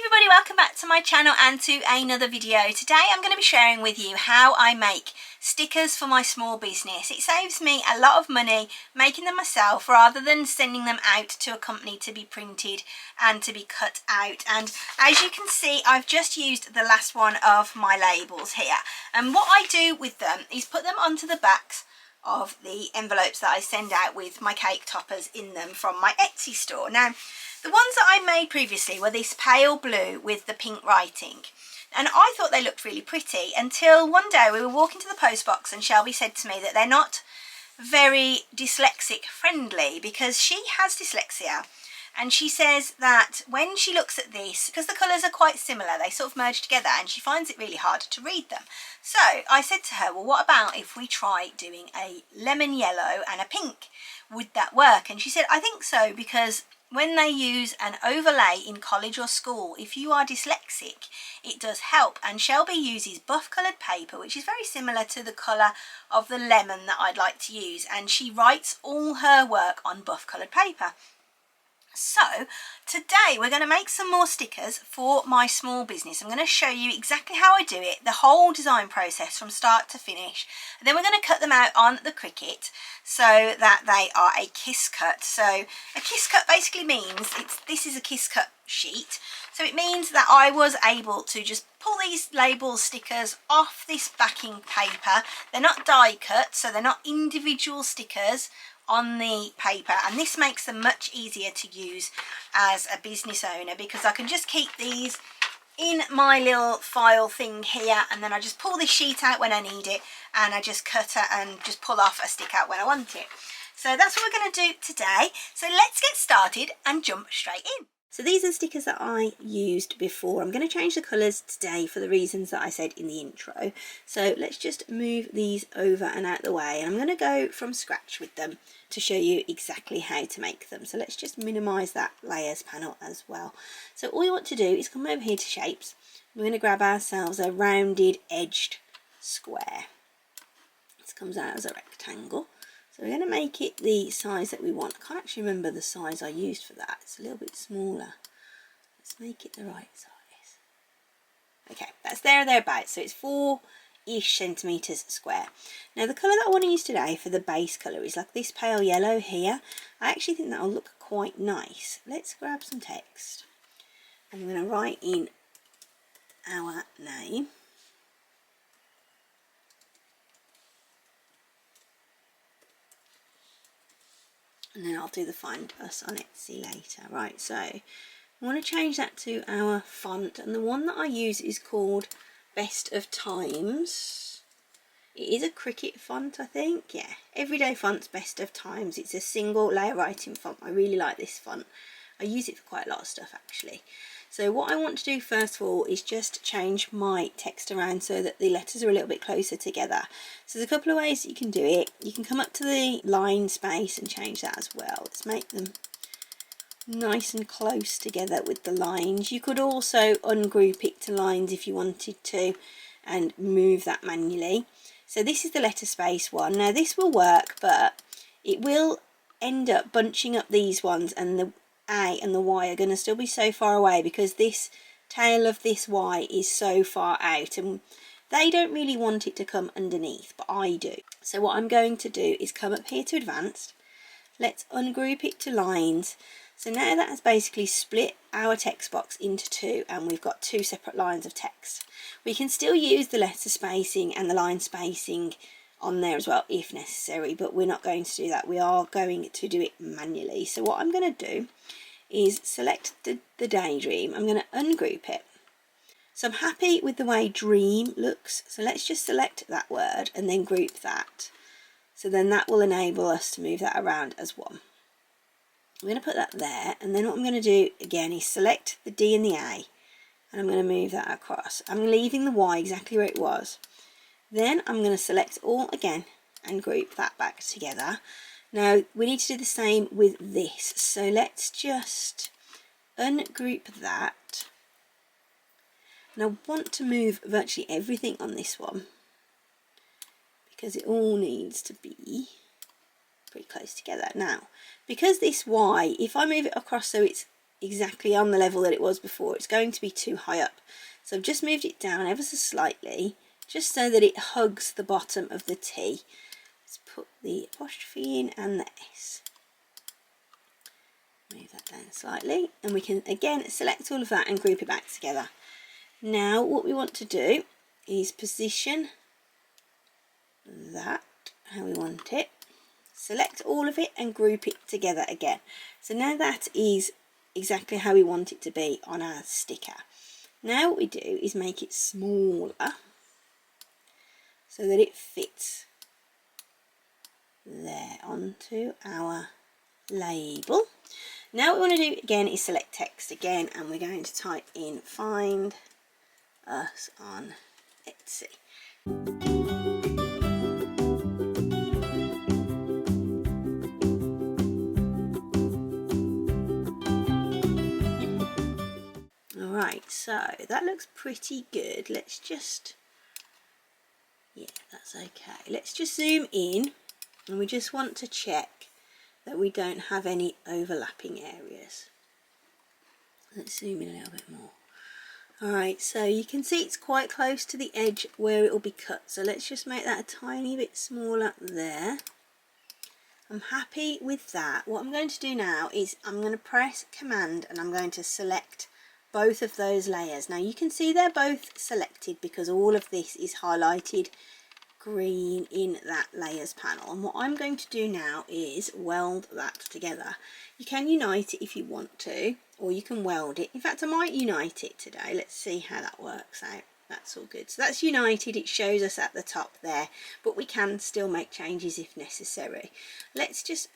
everybody, welcome back to my channel and to another video. Today I'm going to be sharing with you how I make stickers for my small business. It saves me a lot of money making them myself rather than sending them out to a company to be printed and to be cut out. And as you can see, I've just used the last one of my labels here, and what I do with them is put them onto the backs of the envelopes that I send out with my cake toppers in them from my Etsy store. Now, the ones that I made previously were this pale blue with the pink writing, and I thought they looked really pretty until one day we were walking to the post box and Shelby said to me that they're not very dyslexic friendly because she has dyslexia, and she says that when she looks at this, because the colours are quite similar, they sort of merge together and she finds it really hard to read them. So I said to her, well, what about if we try doing a lemon yellow and a pink? Would that work? And she said, I think so, because when they use an overlay in college or school, if you are dyslexic, it does help. And Shelby uses buff coloured paper, which is very similar to the colour of the lemon that I'd like to use, and she writes all her work on buff coloured paper. So today we're going to make some more stickers for my small business. I'm going to show you exactly how I do it, the whole design process from start to finish. And then we're going to cut them out on the Cricut so that they are a kiss cut. So a kiss cut basically means this is a kiss cut sheet. So it means that I was able to just pull these label stickers off this backing paper. They're not die cut, so they're not individual stickers on the paper, and this makes them much easier to use as a business owner because I can just keep these in my little file thing here, and then I just pull this sheet out when I need it, and I just cut it and just pull off a stick out when I want it. So that's what we're going to do today. So let's get started and jump straight in. So these are stickers that I used before. I'm going to change the colours today for the reasons that I said in the intro. So let's just move these over and out the way. And I'm going to go from scratch with them to show you exactly how to make them. So let's just minimise that layers panel as well. So all you want to do is come over here to shapes. We're going to grab ourselves a rounded edged square. This comes out as a rectangle. So we're going to make it the size that we want. I can't actually remember the size I used for that. It's a little bit smaller. Let's make it the right size. Okay, that's there or thereabouts. So it's 4-ish centimetres square. Now the colour that I want to use today for the base colour is like this pale yellow here. I actually think that'll look quite nice. Let's grab some text. I'm going to write in our name. And then I'll do the find us on Etsy later. Right, so I want to change that to our font, and the one that I use is called Best of Times. It is a Cricut font, I think. Yeah, everyday font's Best of Times. It's a single layer writing font. I really like this font. I use it for quite a lot of stuff actually. So what I want to do first of all is just change my text around so that the letters are a little bit closer together. So there's a couple of ways that you can do it. You can come up to the line space and change that as well. Let's make them nice and close together with the lines. You could also ungroup it to lines if you wanted to and move that manually. So this is the letter space one. Now this will work, but it will end up bunching up these ones, and the A and the Y are going to still be so far away because this tail of this Y is so far out, and they don't really want it to come underneath, but I do. So what I'm going to do is come up here to advanced. Let's ungroup it to lines. So now that has basically split our text box into two, and we've got two separate lines of text. We can still use the letter spacing and the line spacing on there as well if necessary, but we're not going to do that. We are going to do it manually. So what I'm going to do is select the daydream. I'm going to ungroup it. So I'm happy with the way dream looks, so let's just select that word and then group that. So then that will enable us to move that around as one. I'm going to put that there, and then what I'm going to do again is select the D and the A, and I'm going to move that across. I'm leaving the Y exactly where it was. Then I'm going to select all again and group that back together. Now we need to do the same with this, so let's just ungroup that. And I want to move virtually everything on this one because it all needs to be pretty close together. Now because this Y, if I move it across so it's exactly on the level that it was before. It's going to be too high up. So I've just moved it down ever so slightly, just so that it hugs the bottom of the T. Let's put the apostrophe in and the S. Move that down slightly, and we can again select all of that and group it back together. Now what we want to do is position that how we want it, select all of it and group it together again. So now that is exactly how we want it to be on our sticker. Now what we do is make it smaller so that it fits there onto our label. Now what we want to do again is select text again, and we're going to type in "find us on Etsy." Alright, so that looks pretty good. Let's just, yeah, that's okay. Let's just zoom in, and we just want to check that we don't have any overlapping areas. Let's zoom in a little bit more. Alright, so you can see it's quite close to the edge where it will be cut. So let's just make that a tiny bit smaller there. I'm happy with that. What I'm going to do now is I'm going to press Command and I'm going to select both of those layers. Now you can see they're both selected because all of this is highlighted green in that layers panel, and what I'm going to do now is weld that together. You can unite it if you want to, or you can weld it. In fact, I might unite it today. Let's see how that works out. That's all good. So that's united. It shows us at the top there, but we can still make changes if necessary. Let's just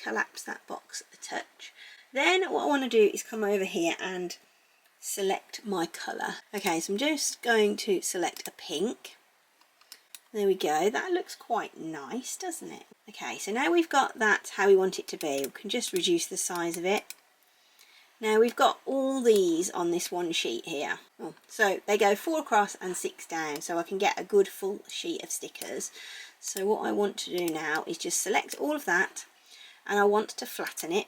collapse that box a touch. Then what I want to do is come over here and select my colour. Okay, so I'm just going to select a pink. There we go, that looks quite nice, doesn't it? Okay, so now we've got that how we want it to be. We can just reduce the size of it. Now we've got all these on this one sheet here. Oh, so they go 4 across and 6 down, so I can get a good full sheet of stickers. So what I want to do now is just select all of that, and I want to flatten it.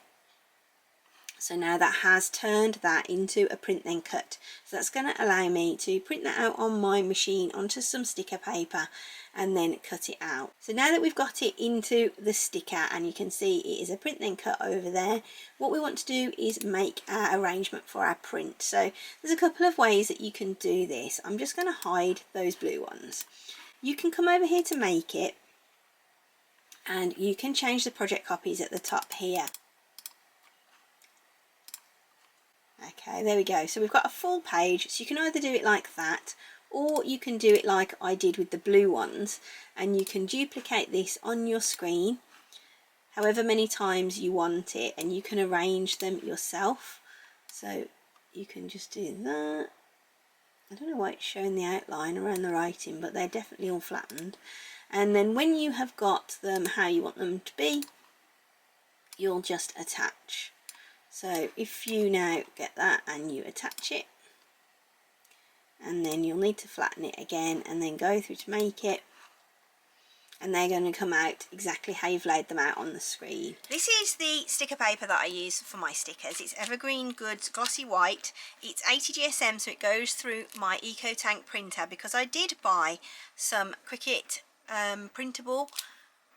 So now that has turned that into a print then cut. So that's going to allow me to print that out on my machine onto some sticker paper and then cut it out. So now that we've got it into the sticker and you can see it is a print then cut over there, what we want to do is make our arrangement for our print. So there's a couple of ways that you can do this. I'm just going to hide those blue ones. You can come over here to make it, and you can change the project copies at the top here. Okay, there we go. So we've got a full page, so you can either do it like that, or you can do it like I did with the blue ones, and you can duplicate this on your screen however many times you want it, and you can arrange them yourself. So you can just do that. I don't know why it's showing the outline around the writing, but they're definitely all flattened. And then when you have got them how you want them to be, you'll just attach. So if you now get that and you attach it, and then you'll need to flatten it again and then go through to make it, and they're going to come out exactly how you've laid them out on the screen. This is the sticker paper that I use for my stickers. It's Evergreen Goods Glossy White. It's 80 GSM, so it goes through my EcoTank printer, because I did buy some Cricut printable,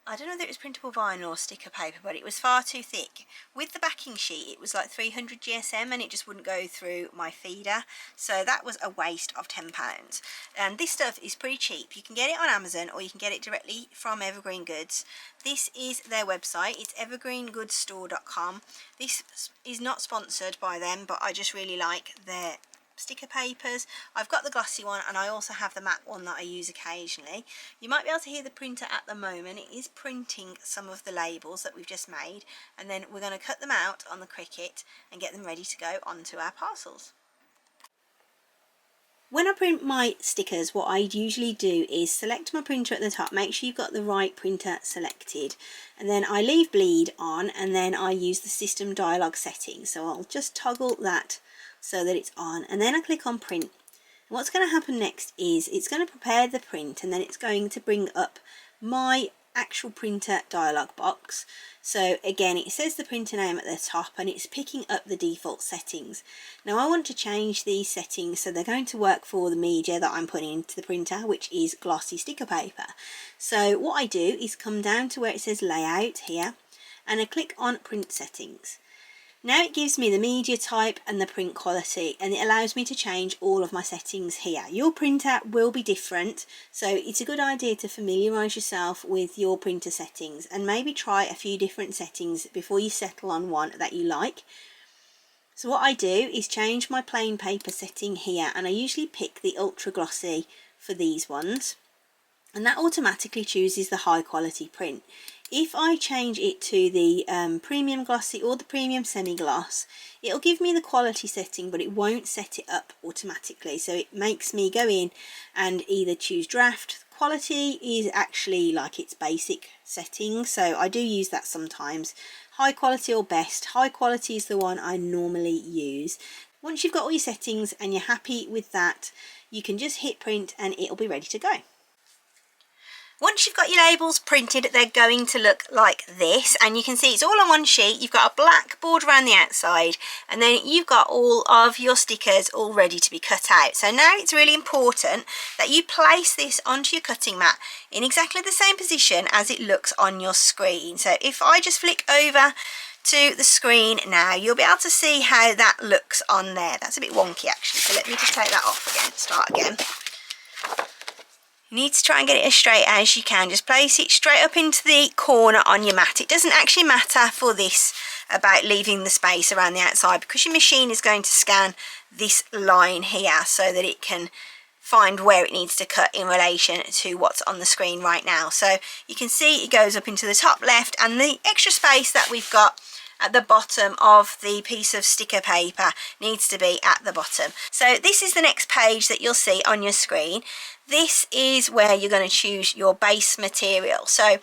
I don't know if it was printable vinyl or sticker paper, but it was far too thick. With the backing sheet, it was like 300 GSM and it just wouldn't go through my feeder. So that was a waste of £10. And this stuff is pretty cheap. You can get it on Amazon, or you can get it directly from Evergreen Goods. This is their website. It's evergreengoodsstore.com. This is not sponsored by them, but I just really like their sticker papers. I've got the glossy one, and I also have the matte one that I use occasionally. You might be able to hear the printer at the moment. It is printing some of the labels that we've just made, and then we're going to cut them out on the Cricut and get them ready to go onto our parcels. When I print my stickers, what I usually do is select my printer at the top, make sure you've got the right printer selected, and then I leave bleed on, and then I use the system dialog settings. So I'll just toggle that so that it's on, and then I click on print. And what's going to happen next is it's going to prepare the print, and then it's going to bring up my actual printer dialog box. So again, it says the printer name at the top and it's picking up the default settings. Now I want to change these settings so they're going to work for the media that I'm putting into the printer, which is glossy sticker paper. So what I do is come down to where it says layout here and I click on print settings. Now it gives me the media type and the print quality, and it allows me to change all of my settings here. Your printer will be different, so it's a good idea to familiarise yourself with your printer settings and maybe try a few different settings before you settle on one that you like. So what I do is change my plain paper setting here, and I usually pick the ultra glossy for these ones, and that automatically chooses the high quality print. If I change it to the premium glossy or the premium semi-gloss, it'll give me the quality setting, but it won't set it up automatically. So it makes me go in and either choose draft. Quality is actually like its basic setting, so I do use that sometimes. High quality or best. High quality is the one I normally use. Once you've got all your settings and you're happy with that, you can just hit print and it'll be ready to go. Once you've got your labels printed, they're going to look like this, and you can see it's all on one sheet. You've got a black border around the outside, and then you've got all of your stickers all ready to be cut out. So now it's really important that you place this onto your cutting mat in exactly the same position as it looks on your screen. So if I just flick over to the screen now, you'll be able to see how that looks on there. That's a bit wonky actually, so let me just take that off again, start again. You need to try and get it as straight as you can. Just place it straight up into the corner on your mat. It doesn't actually matter for this about leaving the space around the outside, because your machine is going to scan this line here so that it can find where it needs to cut in relation to what's on the screen right now. So you can see it goes up into the top left, and the extra space that we've got at the bottom of the piece of sticker paper needs to be at the bottom. So this is the next page that you'll see on your screen. This is where you're going to choose your base material. So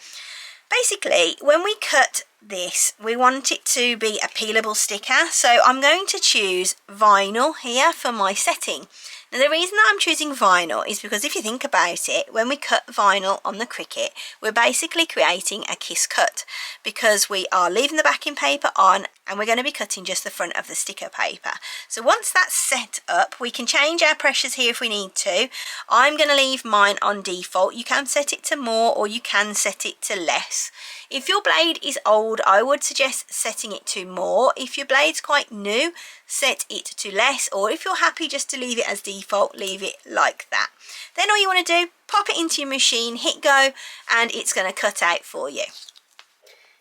basically, when we cut this, we want it to be a peelable sticker. So I'm going to choose vinyl here for my setting. Now the reason that I'm choosing vinyl is because if you think about it, when we cut vinyl on the Cricut, we're basically creating a kiss cut, because we are leaving the backing paper on and we're going to be cutting just the front of the sticker paper. So once that's set up, we can change our pressures here if we need to. I'm going to leave mine on default. You can set it to more or you can set it to less. If your blade is old, I would suggest setting it to more. If your blade's quite new, set it to less, or if you're happy just to leave it as default, leave it like that. Then all you want to do, pop it into your machine, hit go, and it's going to cut out for you.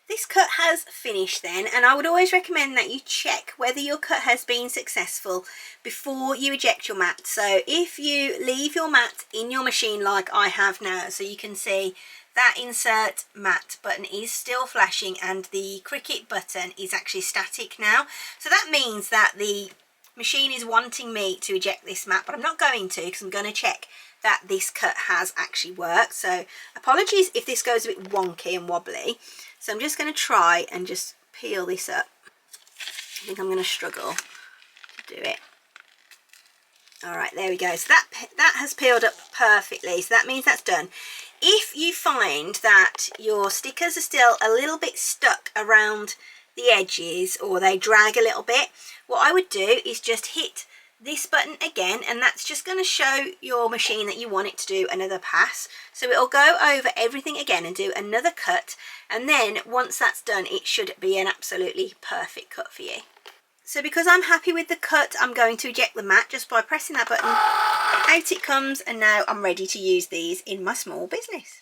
This cut has finished then, and I would always recommend that you check whether your cut has been successful before you eject your mat. So if you leave your mat in your machine like I have now, so you can see that insert mat button is still flashing and the Cricut button is actually static now. So that means that the machine is wanting me to eject this mat, but I'm not going to, because I'm going to check that this cut has actually worked. So apologies if this goes a bit wonky and wobbly. So I'm just going to try and just peel this up. I think I'm going to struggle to do it. All right, there we go. So that has peeled up perfectly. So that means that's done. If you find that your stickers are still a little bit stuck around the edges or they drag a little bit, what I would do is just hit this button again, and that's just going to show your machine that you want it to do another pass. So it'll go over everything again and do another cut, and then once that's done, it should be an absolutely perfect cut for you. So because I'm happy with the cut, I'm going to eject the mat just by pressing that button. Out it comes, and now I'm ready to use these in my small business.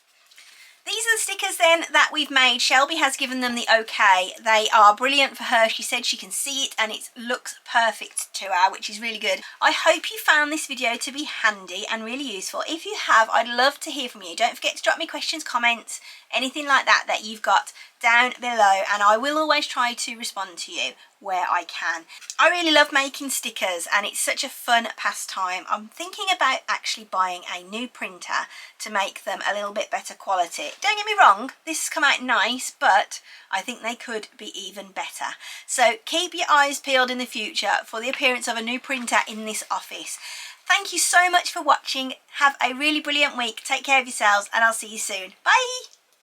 These are the stickers then that we've made. Shelby has given them the okay. They are brilliant for her. She said she can see it and it looks perfect to her, which is really good. I hope you found this video to be handy and really useful. If you have, I'd love to hear from you. Don't forget to drop me questions, comments, anything like that that you've got down below, and I will always try to respond to you where I can. I really love making stickers and it's such a fun pastime. I'm thinking about actually buying a new printer to make them a little bit better quality. Don't get me wrong, this has come out nice, but I think they could be even better. So keep your eyes peeled in the future for the appearance of a new printer in this office. Thank you so much for watching. Have a really brilliant week. Take care of yourselves and I'll see you soon. Bye!